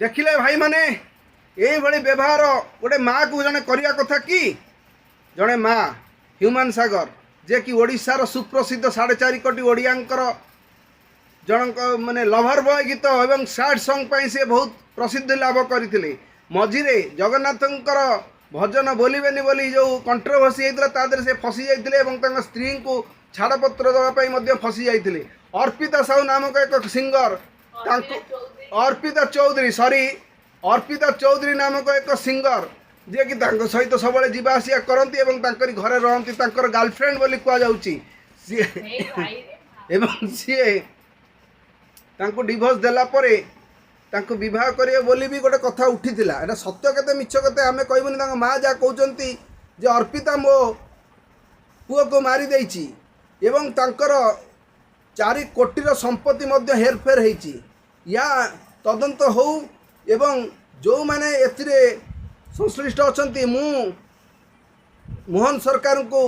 देखिले भाई माने ये व्यवहार गोटे माँ को जड़े करने कथा कि जड़े माँ ह्यूमान सागर जे कि ओडिशार सुप्रसिद्ध 4.5 कोटी ओडियांकर जनक माने लभर बॉय गीत एवं सैड सॉन्ग पाई से बहुत प्रसिद्धि लाभ करते मझिरे जगन्नाथंकर भजन बोलिबेनी बोली जो कंट्रोवर्सी होता से फसी जाते स्त्री को छाड़पत्र देवाई फसी जाते अर्पिता साहू नामक एक सिंगर अर्पिता चौधरी सॉरी अर्पिता चौधरी नामक एक सिंगर जे कि सहित सब जावासिया करती घरे रहती गर्लफ्रेंड बोली कहुच्छी सी डिभोर्स देला परे विवाह करे बोली भी गोटे कथा उठी एटा सत्य केते मिछ केते आमे कहबनी माँ जहाँ कहते जे अर्पिता मो पुओ को मारी देछि एवं तांकर 4 कोटीर संपत्ति मध्य हेरफेर होइछि या तदंत हो एवं जो माने एथिरे संश्लिष्ट अछंती मु मोहन सरकार को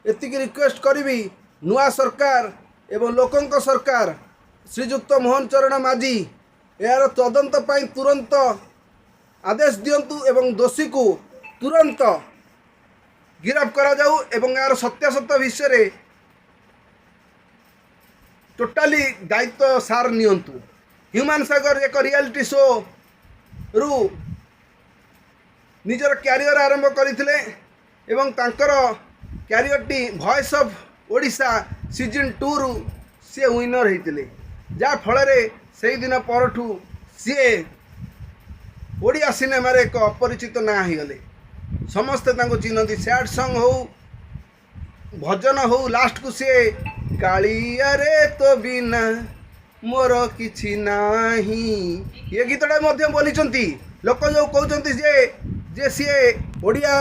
एतिकी रिक्वेस्ट करी नुआ सरकार एवं लोकंक सरकार श्रीजुक्त मोहन चरण माझी यार तदंत पाई तुरंत आदेश दियंतु एवं दोषी को तुरंत गिरफ्त करा जाऊ एवं यार सत्यासत्य विषय टोटाली दायित्व सार नियंतु। ह्यूमान सागर एक रियलिटी शो रु निजर क्यारियर आरंभ करथिले एवं तांकर career T voice of Odisha season 2 रु सी विनर होते जा फल से दिन परठू सी ओडिया सिनेमा रे एक अपरिचित ना होगले समस्ते चिन्हती सैड सॉन्ग हो भजन हो लास्ट को सी कालिया रे तो बिना मोर किछि नाही ये गीतटा मध्य बोली लोक जो कहते जे सी ओडिया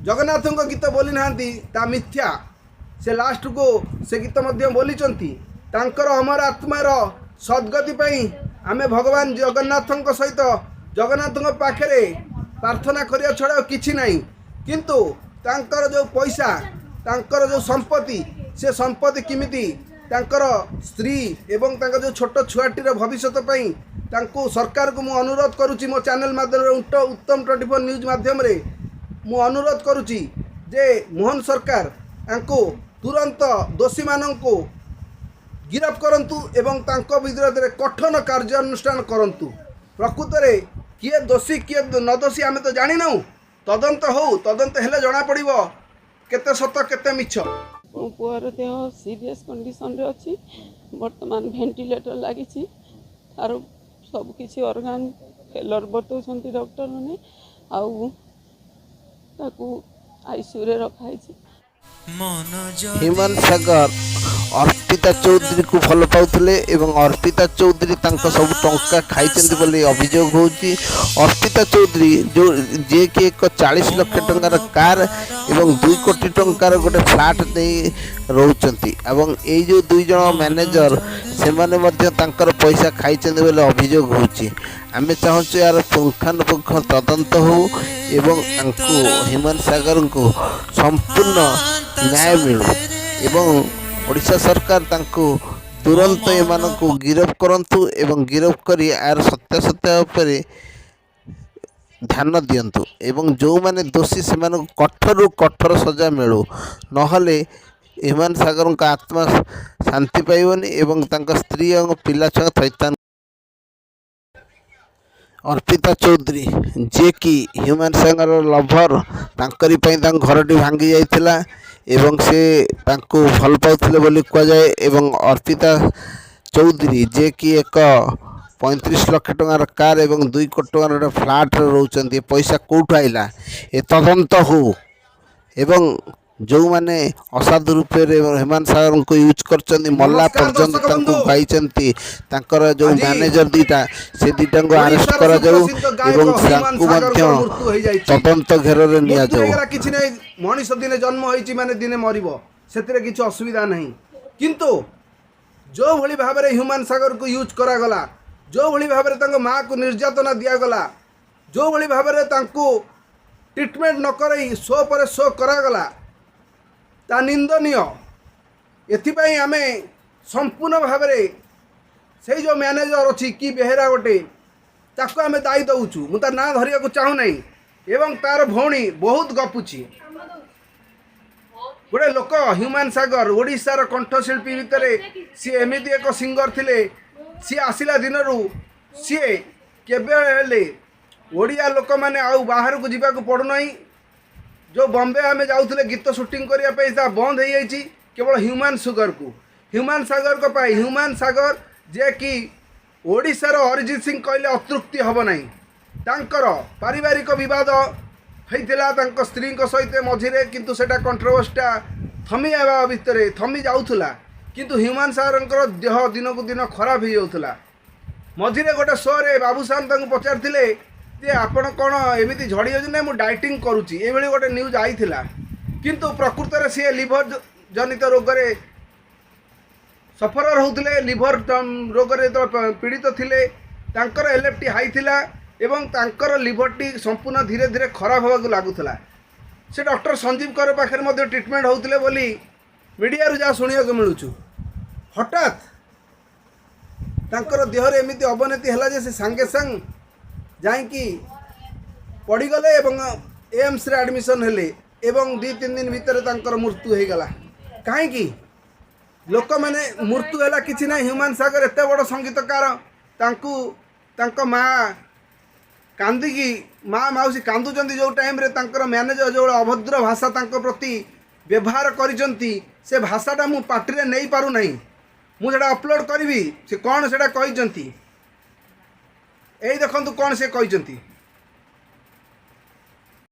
जगन्नाथ गीत बोली ना मिथ्या से लास्ट को से गीत मध्य बोली तांकर अमर आत्मार सद्गति पई आमे भगवान जगन्नाथ सहित जगन्नाथ पाखे प्रार्थना करिया छड़ा किछि नाही किंतु तांकर जो पैसा तांकर जो संपत्ति से संपत्ति किमिति तांकर स्त्री एवं तांकर जो छोट छुआटीर भविष्य पई तांको सरकार को मु अनुरोध करुच्ची मो चैनल माध्यम उत्तम 24 न्यूज माध्यम रे मु अनुरोध करुच्ची जे मोहन सरकार तांको तुरंत दोषी मानंको गिरफ्त करंतु एवं तांको विरोध में कठोर कार्यानुष्ठान करंतु। प्रकृत रे किए दोषी किए न दोषी आमे तो जानी नाउ तदंत हो तदंत हेले जना पड़िबो केते सत केते मिछ। मो पुअर देह सीरियस कंडीशन रे अछि वर्तमान वेंटिलेटर लागि छी आरो सब किछि ऑर्गन फेलर बतौछंती डॉक्टर माने आउ ताकू आईसीयू रे रखाई छी। ह्यूमान सागर अर्पिता चौधरी को भल पाउथिले एवं अर्पिता चौधरी तांको सब टंका खाइचंती बोली अभियोग होउची। अर्पिता चौधरी जो जे कि एक 40 लाख टंकार कार एवं 2 कोटी टंकार गोटे फ्लैट दे रहउचंती एवं ए जो 2 जण मैनेजर से माने मध्य तांकर पैसा खाइचंती बोली अभियोग होउची। आमे चाहूँ यार पुंखानुपुंख तदंत हो एवं तांको ह्यूमान सागर को संपूर्ण न्याय मिलू एवं ओडिशा सरकार तांको तुरंत एमान को गिरफ्त करंतु एवं गिरफ्त करी यार सत्यासत्य उपरे ध्यान दियंतु एवं जो माने दोषी से कठोर कठोर सजा मिलू नहले ह्यूमान सागर का आत्मा शांति पाइबनी एवं तांका स्त्री और पिला छुआ थैतान। अर्पिता चौधरी जे कि ह्यूमान सागर लभर तांकरी पई तांक घरटी भांगी जाइथिला एवं से तांको भल पाउथिले बोली कह जाए एवं अर्पिता चौधरी जे कि एक 35 लाख टंकार कार एवं 2 कोटी टंकार फ्लैट रहउचंती पैसा कोठु आइला ए तदंत हो एवं जो माने असाधु रूप रे ह्यूमान सागर को यूज करचंती मल्ला पर्यंत तांको गाइचंती तांकर जो मैनेजर दीटा से दीटा को अरेस्ट करा जाऊ एवं तांको मध्य तदंत घेर रे निया जाऊ। किछि नै मनीष दिने जन्म होइछि माने दिने मरिबो सेतिरे किछि असुविधा नहीं किंतु जो भली भाव रे ह्यूमान सागर को यूज करा गला जो भली भाव रे तांको मां को निर्यातना दिया गला जो भली भाव रे तांको ट्रीटमेंट न करई शो पर शो करा गला ता निंदनीय एथिपाई आमे संपूर्ण भाव से जो मैनेजर अच्छी कि बेहेरा गोटे ତାକୁ ଆମେ ଦାୟୀ ଦେଉଛୁ। ମୁଁ ତା ନାଁ ଧରିବାକୁ ଚାହୁଁନାହିଁ ଏବଂ ତାର ଭଉଣୀ ବହୁତ ଗପୁଛି। ଗୋଟେ ଲୋକ ହ୍ୟୁମାନ ସାଗର ଓଡ଼ିଶାର କଣ୍ଠଶିଳ୍ପୀ ଭିତରେ ସିଏ ଏମିତି ଏକ ସିଙ୍ଗର ଥିଲେ। ସିଏ ଆସିଲା ଦିନରୁ ସିଏ କେବେ ହେଲେ ଓଡ଼ିଆ ଲୋକମାନେ ଆଉ ବାହାରକୁ ଯିବାକୁ ପଡ଼ୁନାହିଁ। ଯେଉଁ ବମ୍ବେ ଆମେ ଯାଉଥିଲେ ଗୀତ ସୁଟିଂ କରିବା ପାଇଁ ତାହା ବନ୍ଦ ହେଇଯାଇଛି କେବଳ ହ୍ୟୁମାନ ସାଗରକୁ, ହ୍ୟୁମାନ ସାଗରଙ୍କ ପାଇଁ। ହ୍ୟୁମାନ ସାଗର ଯିଏକି ଓଡ଼ିଶାର ଅରିଜିତ ସିଂ କହିଲେ ଅତୃପ୍ତି ହେବ ନାହିଁ। ତାଙ୍କର ପାରିବାରିକ ବିବାଦ ହେଇଥିଲା ତାଙ୍କ ସ୍ତ୍ରୀଙ୍କ ସହିତ ମଝିରେ, କିନ୍ତୁ ସେଇଟା କଣ୍ଟ୍ରୋଭର୍ସିଟା ଥମି ହେବା ଭିତରେ ଥମି ଯାଉଥିଲା, କିନ୍ତୁ ହ୍ୟୁମାନ ସାଗରଙ୍କର ଦେହ ଦିନକୁ ଦିନ ଖରାପ ହେଇଯାଉଥିଲା। ମଝିରେ ଗୋଟେ ଶୋରେ ବାବୁସାନ ତାଙ୍କୁ ପଚାରିଥିଲେ ଯେ ଆପଣ କ'ଣ ଏମିତି ଝଡ଼ି ଯାଉଛି? ନା ମୁଁ ଡାଇଟିଂ କରୁଛି, ଏଇଭଳି ଗୋଟେ ନ୍ୟୁଜ୍ ଆଇଥିଲା। କିନ୍ତୁ ପ୍ରକୃତରେ ସିଏ ଲିଭର ଜନିତ ରୋଗରେ ସଫର ହେଉଥିଲେ। ଲିଭର ରୋଗରେ ଯେତେବେଳେ ପୀଡ଼ିତ ଥିଲେ ତାଙ୍କର LFT ହାଇ ଥିଲା ଏବଂ ତାଙ୍କର ଲିଭରଟି ସମ୍ପୂର୍ଣ୍ଣ ଧୀରେ ଧୀରେ ଖରାପ ହେବାକୁ ଲାଗୁଥିଲା। ସେ ଡକ୍ଟର ସଞ୍ଜୀବ କର ପାଖରେ ମଧ୍ୟ ଟ୍ରିଟମେଣ୍ଟ ହେଉଥିଲେ ବୋଲି ମିଡ଼ିଆରୁ ଯାହା ଶୁଣିବାକୁ ମିଳୁଛୁ। ହଠାତ୍ ତାଙ୍କର ଦେହରେ ଏମିତି ଅବନତି ହେଲା ଯେ ସେ ସାଙ୍ଗେ ସାଙ୍ଗେ ଯାଇକି ପଡ଼ିଗଲେ ଏବଂ ଏମ୍ସରେ ଆଡ଼ମିସନ୍ ହେଲେ ଏବଂ 2-3 ଦିନ ଭିତରେ ତାଙ୍କର ମୃତ୍ୟୁ ହୋଇଗଲା। କାହିଁକି? ଲୋକମାନେ ମୃତ୍ୟୁ ହେଲା କିଛି ନାହିଁ। ହ୍ୟୁମାନ ସାଗର ଏତେ ବଡ଼ ସଙ୍ଗୀତକାର, ତାଙ୍କୁ ତାଙ୍କ ମାଆ କାନ୍ଦିକି ମାଆ ମାଉସୀ କାନ୍ଦୁଛନ୍ତି ଯେଉଁ ଟାଇମ୍ରେ ତାଙ୍କର ମ୍ୟାନେଜର ଯେଉଁ ଅଭଦ୍ର ଭାଷା ତାଙ୍କ ପ୍ରତି ବ୍ୟବହାର କରିଛନ୍ତି, ସେ ଭାଷାଟା ମୁଁ ପାଟିରେ ନେଇପାରୁନାହିଁ। ମୁଁ ସେଇଟା ଅପଲୋଡ଼ କରିବି। ସେ କ'ଣ ସେଇଟା କହିଛନ୍ତି, ଏଇ ଦେଖନ୍ତୁ କ'ଣ ସେ କହିଛନ୍ତି।